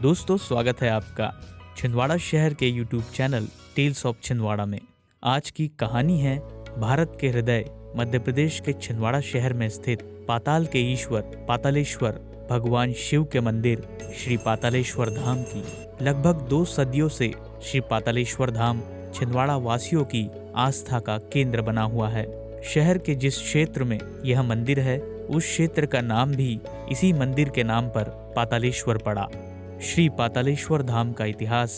दोस्तों, स्वागत है आपका छिंदवाड़ा शहर के YouTube channel tales of Chhindwara में। आज की कहानी है भारत के हृदय मध्य प्रदेश के छिंदवाड़ा शहर में स्थित पाताल के ईश्वर पातालेश्वर भगवान शिव के मंदिर श्री पातालेश्वर धाम की। लगभग 2 सदियों से श्री पातालेश्वर धाम छिंदवाड़ा वासियों की आस्था का केंद्र बना हुआ है। शहर के जिस क्षेत्र में यह मंदिर है, उस क्षेत्र का नाम भी इसी मंदिर के नाम पर पातालेश्वर पड़ा। श्री पातालेश्वर धाम का इतिहास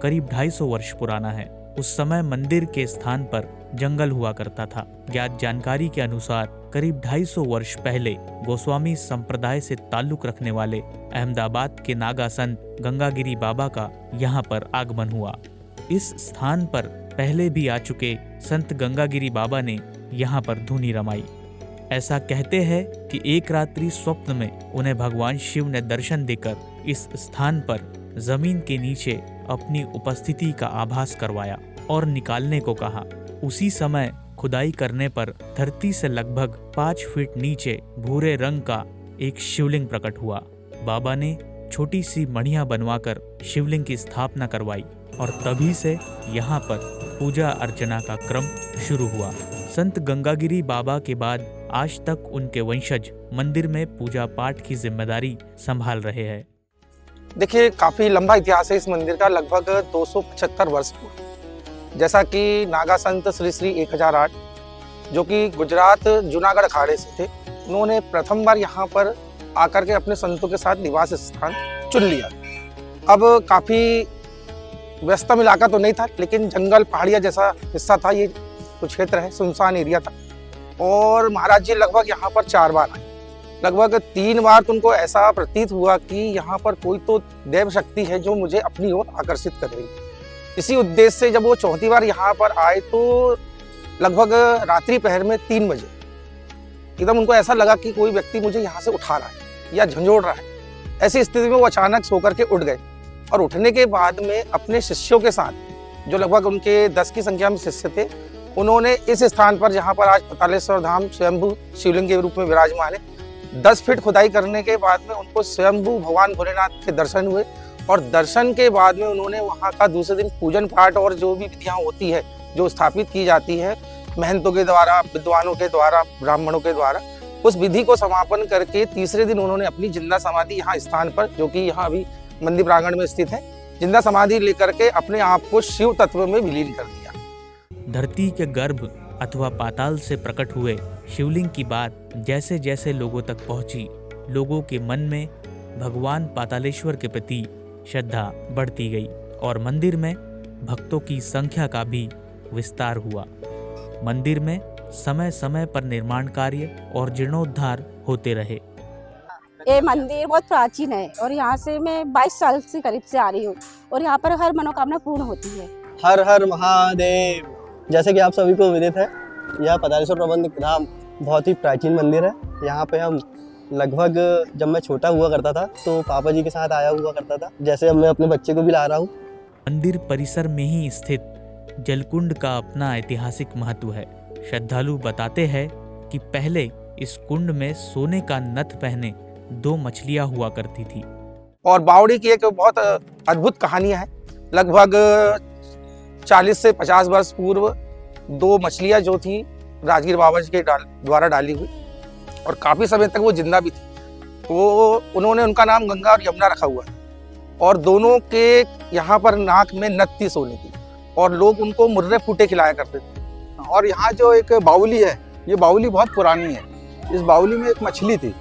करीब 250 वर्ष पुराना है। उस समय मंदिर के स्थान पर जंगल हुआ करता था। ज्ञात जानकारी के अनुसार करीब 250 वर्ष पहले गोस्वामी संप्रदाय से ताल्लुक रखने वाले अहमदाबाद के नागा संत गंगागिरी बाबा का यहाँ पर आगमन हुआ। इस स्थान पर पहले भी आ चुके संत गंगागिरी बाबा ने यहाँ पर धुनी रमाई। ऐसा कहते हैं कि एक रात्रि स्वप्न में उन्हें भगवान शिव ने दर्शन देकर इस स्थान पर जमीन के नीचे अपनी उपस्थिति का आभास करवाया और निकालने को कहा। उसी समय खुदाई करने पर धरती से लगभग 5 फीट नीचे भूरे रंग का एक शिवलिंग प्रकट हुआ। बाबा ने छोटी सी मणिया बनवाकर शिवलिंग की स्थापना करवाई और तभी से यहाँ पर पूजा अर्चना का क्रम शुरू हुआ। संत गंगागिरी बाबा के बाद आज तक उनके वंशज मंदिर में पूजा पाठ की जिम्मेदारी संभाल रहे हैं। देखिए, काफ़ी लंबा इतिहास है इस मंदिर का, लगभग 275 वर्ष पूर्व। जैसा कि नागा संत श्री श्री 1008 जो कि गुजरात जूनागढ़ अखाड़े से थे, उन्होंने प्रथम बार यहाँ पर आकर के अपने संतों के साथ निवास स्थान चुन लिया। अब काफ़ी व्यस्तम इलाका तो नहीं था, लेकिन जंगल पहाड़िया जैसा हिस्सा था। ये तो क्षेत्र है, सुनसान एरिया था। और महाराज जी लगभग यहाँ पर 4 बार आए। लगभग 3 बार तो उनको ऐसा प्रतीत हुआ कि यहाँ पर कोई तो देव शक्ति है जो मुझे अपनी ओर आकर्षित कर रही है। इसी उद्देश्य से जब वो 4थी बार यहाँ पर आए तो लगभग रात्रि पहर में 3 बजे एकदम उनको ऐसा लगा कि कोई व्यक्ति मुझे यहाँ से उठा रहा है या झंझोड़ रहा है। ऐसी स्थिति में वो अचानक सो करके उठ गए और उठने के बाद में अपने शिष्यों के साथ, जो लगभग उनके 10 की संख्या में शिष्य थे, उन्होंने इस स्थान पर जहाँ पर आज पातालेश्वर धाम स्वयंभू शिवलिंग के रूप में विराजमान है, 10 फीट खुदाई करने के बाद में उनको स्वयंभू भगवान भोलेनाथ के दर्शन हुए। और दर्शन के बाद में उन्होंने वहाँ का दूसरे दिन पूजन पाठ और जो भी विधियाँ होती है, जो स्थापित की जाती है महंतों के द्वारा, विद्वानों के द्वारा, ब्राह्मणों के द्वारा, उस विधि को समापन करके तीसरे दिन उन्होंने अपनी जिंदा समाधि यहाँ स्थान पर, जो कि यहाँ अभी मंदिर प्रांगण में स्थित है, जिंदा समाधि लेकर के अपने आप को शिव तत्व में विलीन कर दिया। धरती के गर्भ अथवा पाताल से प्रकट हुए शिवलिंग की बात जैसे जैसे लोगों तक पहुंची, लोगों के मन में भगवान पातालेश्वर के प्रति श्रद्धा बढ़ती गई और मंदिर में भक्तों की संख्या का भी विस्तार हुआ। मंदिर में समय समय पर निर्माण कार्य और जीर्णोद्धार होते रहे। ये मंदिर बहुत प्राचीन है और यहाँ से मैं 22 साल से करीब से आ रही हूँ और यहाँ पर हर मनोकामना पूर्ण होती है। हर हर महादेव। जैसे कि आप सभी को विदित है, यह पातालेश्वर प्रबंध धाम बहुत ही प्राचीन मंदिर है। यहाँ पे हम लगभग, जब मैं छोटा हुआ करता था तो पापा जी के साथ आया हुआ करता था। जैसे अब मैं अपने बच्चे को भी ला रहा हूँ। मंदिर परिसर में ही स्थित जलकुंड का अपना ऐतिहासिक महत्व है। श्रद्धालु बताते हैं कि पहले इस कुंड में सोने का नथ पहने 2 मछलियां हुआ करती थी। और बावड़ी की एक बहुत अद्भुत कहानी है। लगभग 40 से 50 वर्ष पूर्व 2 मछलियां जो थी राजगीर बाबा जी के द्वारा डाली हुई और काफ़ी समय तक वो जिंदा भी थी। तो उन्होंने उनका नाम गंगा और यमुना रखा हुआ है और दोनों के यहाँ पर नाक में नथ थी सोने की और लोग उनको मुर्रे फूटे खिलाया करते थे। और यहाँ जो एक बाउली है, ये बाउली बहुत पुरानी है। इस बाउली में एक मछली थी,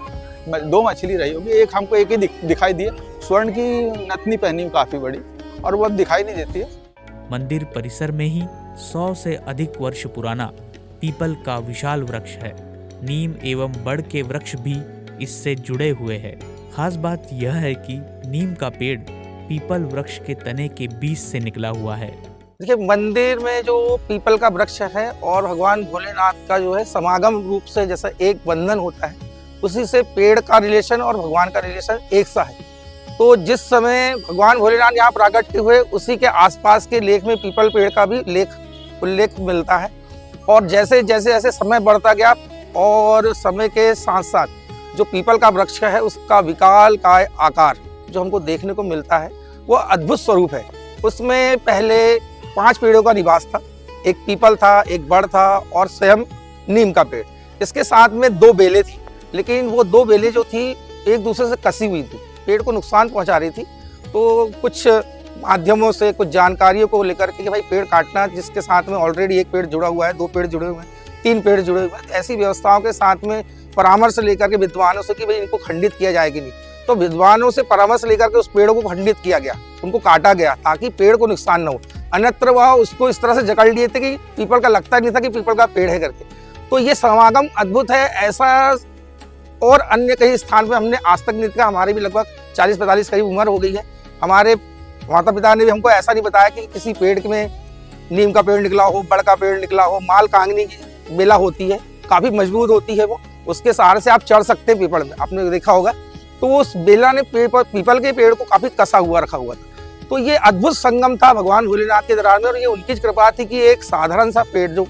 2 मछली रही होगी। एक हमको एक ही दिखाई दी है, स्वर्ण की नथनी पहनी हुई काफ़ी बड़ी, और वो अब दिखाई नहीं देती है। मंदिर परिसर में ही 100 से अधिक वर्ष पुराना पीपल का विशाल वृक्ष है। नीम एवं बड़ के वृक्ष भी इससे जुड़े हुए हैं। खास बात यह है कि नीम का पेड़ पीपल वृक्ष के तने के बीच से निकला हुआ है। देखिए, मंदिर में जो पीपल का वृक्ष है और भगवान भोलेनाथ का जो है समागम रूप से जैसा एक बंधन होता है, उसी से पेड़ का रिलेशन और भगवान का रिलेशन एक सा है। तो जिस समय भगवान भोलेनाथ यहाँ प्राकट्य हुए, उसी के आसपास के लेख में पीपल पेड़ का भी उल्लेख मिलता है। और जैसे जैसे जैसे समय बढ़ता गया और समय के साथ साथ जो पीपल का वृक्ष है उसका विकाल काय आकार जो हमको देखने को मिलता है वो अद्भुत स्वरूप है। उसमें पहले 5 पेड़ों का निवास था, एक पीपल था, एक बड़ था और स्वयं नीम का पेड़। इसके साथ में 2 बेलें थी, लेकिन वो 2 बेलें जो थी एक दूसरे से कसी हुई थी, पेड़ को नुकसान पहुंचा रही थी। तो कुछ माध्यमों से, कुछ जानकारियों को लेकर के कि भाई पेड़ काटना, जिसके साथ में ऑलरेडी एक पेड़ जुड़ा हुआ है, 2 पेड़ जुड़े हुए हैं, 3 पेड़ जुड़े हुए हैं, ऐसी व्यवस्थाओं के साथ में परामर्श लेकर के विद्वानों से कि भाई इनको खंडित किया जाए कि नहीं। तो विद्वानों से परामर्श लेकर के उस पेड़ों को खंडित किया गया, उनको काटा गया ताकि पेड़ को नुकसान न हो। अन्यत्र वह उसको इस तरह से जकड़ लिए थे कि पीपल का लगता नहीं था कि पीपल का पेड़ है करके। तो ये समागम अद्भुत है। ऐसा और अन्य कई स्थान पे हमने आज तक नहीं देखा। हमारे भी लगभग 40-45 करीब उम्र हो गई है। हमारे माता पिता ने भी हमको ऐसा नहीं बताया कि किसी पेड़ में नीम का पेड़ निकला हो, बड़ का पेड़ निकला हो। माल कांगनी की बेला होती है, काफ़ी मजबूत होती है, वो उसके सहारे से आप चढ़ सकते हैं पीपल में, आपने देखा होगा। तो उस बेला ने पीपल के पेड़ को काफ़ी कसा हुआ रखा हुआ था। तो ये अद्भुत संगम था भगवान भोलेनाथ के दरबार में, और ये उनकी कृपा थी कि एक साधारण सा पेड़ जो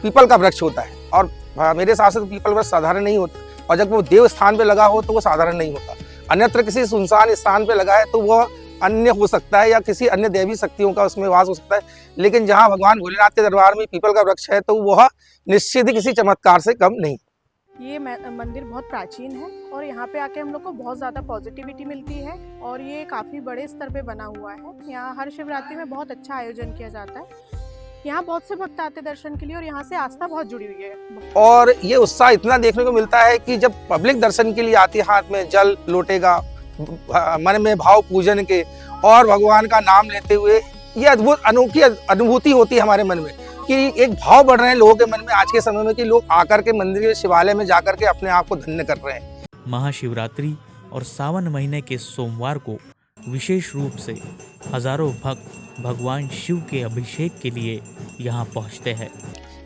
पीपल का वृक्ष होता है, और मेरे हिसाब से तो पीपल वृक्ष साधारण नहीं होता, और जब वो देव स्थान पे लगा हो तो वो साधारण नहीं होता। अन्यत्र किसी सुनसान स्थान पे लगा है तो वह अन्य हो सकता है या किसी अन्य दैवी शक्तियों का उसमें वास हो सकता है, लेकिन जहाँ भगवान भोलेनाथ के दरबार में पीपल का वृक्ष है तो वह निश्चित ही किसी चमत्कार से कम नहीं। ये मंदिर बहुत प्राचीन है और यहाँ पे आके हम लोग को बहुत ज़्यादा पॉजिटिविटी मिलती है, और ये काफ़ी बड़े स्तर पे बना हुआ है। यहाँ हर शिवरात्रि में बहुत अच्छा आयोजन किया जाता है। यहाँ बहुत से भक्त आते दर्शन के लिए, और यहाँ से आस्था बहुत जुड़ी हुई है। और ये उत्साह इतना देखने को मिलता है कि जब पब्लिक दर्शन के लिए आती है, हाथ में जल लोटेगा, मन में भाव पूजन के और भगवान का नाम लेते हुए, ये अद्भुत अनोखी अनुभूति होती है हमारे मन में कि एक भाव बढ़ रहे हैं लोगों के मन में आज के समय में कि लोग आकर के मंदिर के शिवालय में जाकर के अपने आप को धन्य कर रहे हैं। महाशिवरात्रि और सावन महीने के सोमवार को विशेष रूप से हजारों भक्त भगवान शिव के अभिषेक के लिए यहाँ पहुँचते हैं।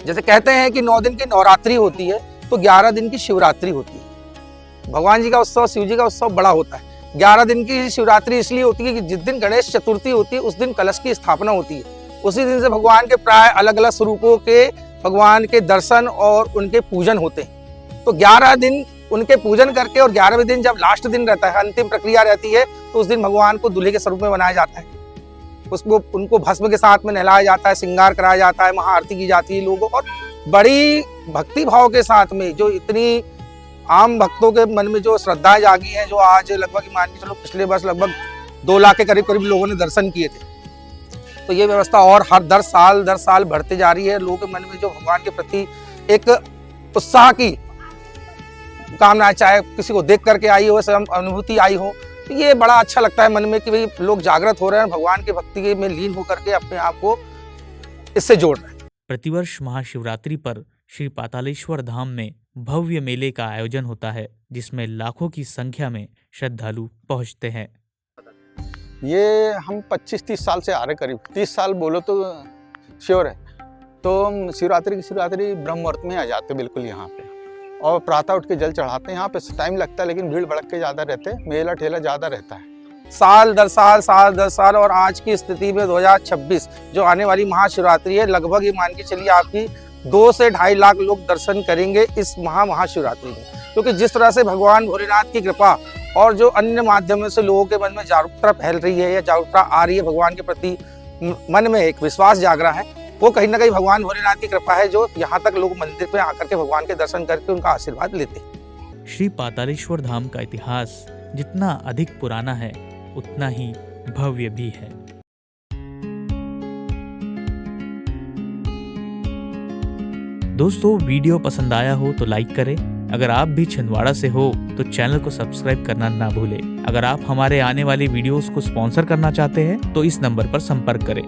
जैसे कहते हैं कि 9 दिन की नवरात्रि होती है तो 11 दिन की शिवरात्रि होती है। भगवान जी का उत्सव, शिव जी का उत्सव बड़ा होता है। 11 दिन की शिवरात्रि इसलिए होती है कि जिस दिन गणेश चतुर्थी होती है उस दिन कलश की स्थापना होती है। उसी दिन से भगवान के प्राय अलग अलग स्वरूपों के भगवान के दर्शन और उनके पूजन होते हैं। तो 11 दिन उनके पूजन करके, और 11वें दिन जब लास्ट दिन रहता है, अंतिम प्रक्रिया रहती है, तो उस दिन भगवान को दूल्हे के स्वरूप में बनाया जाता है। उसको उनको भस्म के साथ में नहलाया जाता है, श्रृंगार कराया जाता है, महाआरती की जाती है लोगों, और बड़ी भक्ति भाव के साथ में जो इतनी आम भक्तों के मन में जो श्रद्धाएं जागी हैं, जो आज लगभग मान के चलो पिछले वर्ष लगभग 2 लाख के करीब लोगों ने दर्शन किए थे। तो ये व्यवस्था और हर दर साल बढ़ते जा रही है। लोगों के मन में जो भगवान के प्रति एक उत्साह की कामना, चाहे किसी को देख करके आई हो, स्वयं अनुभूति आई हो, तो ये बड़ा अच्छा लगता है मन में कि भाई लोग जागृत हो रहे हैं, भगवान के भक्ति में लीन होकर के अपने आप को इससे जोड़ रहे हैं। प्रतिवर्ष महाशिवरात्रि पर श्री पातालेश्वर धाम में भव्य मेले का आयोजन होता है, जिसमें लाखों की संख्या में श्रद्धालु पहुंचते हैं। ये हम 25-30 साल से आ रहे, करीब 30 साल बोलो तो श्योर है। तो शिवरात्रि ब्रह्म मुहूर्त में आ जाते बिल्कुल यहाँ पे, और प्रातः उठ के जल चढ़ाते हैं। यहाँ पे टाइम लगता है लेकिन भीड़ भड़क के ज़्यादा रहते हैं, मेला ठेला ज़्यादा रहता है। साल दर साल और आज की स्थिति में 2026 जो आने वाली महाशिवरात्रि है, लगभग ये मान के चलिए आपकी 2 से 2.5 लाख लोग दर्शन करेंगे इस महाशिवरात्रि में। क्योंकि जिस तरह से भगवान भोलेनाथ की कृपा और जो अन्य माध्यमों से लोगों के मन में जागरूकता फैल रही है या जागरूकता आ रही है, भगवान के प्रति मन में एक विश्वास जाग रहा है, वो कहीं ना कहीं भगवान भोलेनाथ की कृपा है, जो यहाँ तक लोग मंदिर पे आकर के भगवान के दर्शन करके उनका आशीर्वाद लेते हैं। श्री पातालेश्वर धाम का इतिहास जितना अधिक पुराना है उतना ही भव्य भी है। दोस्तों, वीडियो पसंद आया हो तो लाइक करें। अगर आप भी छिंदवाड़ा से हो तो चैनल को सब्सक्राइब करना ना भूलें। अगर आप हमारे आने वाली वीडियोस को स्पॉन्सर करना चाहते हैं तो इस नंबर पर संपर्क करें।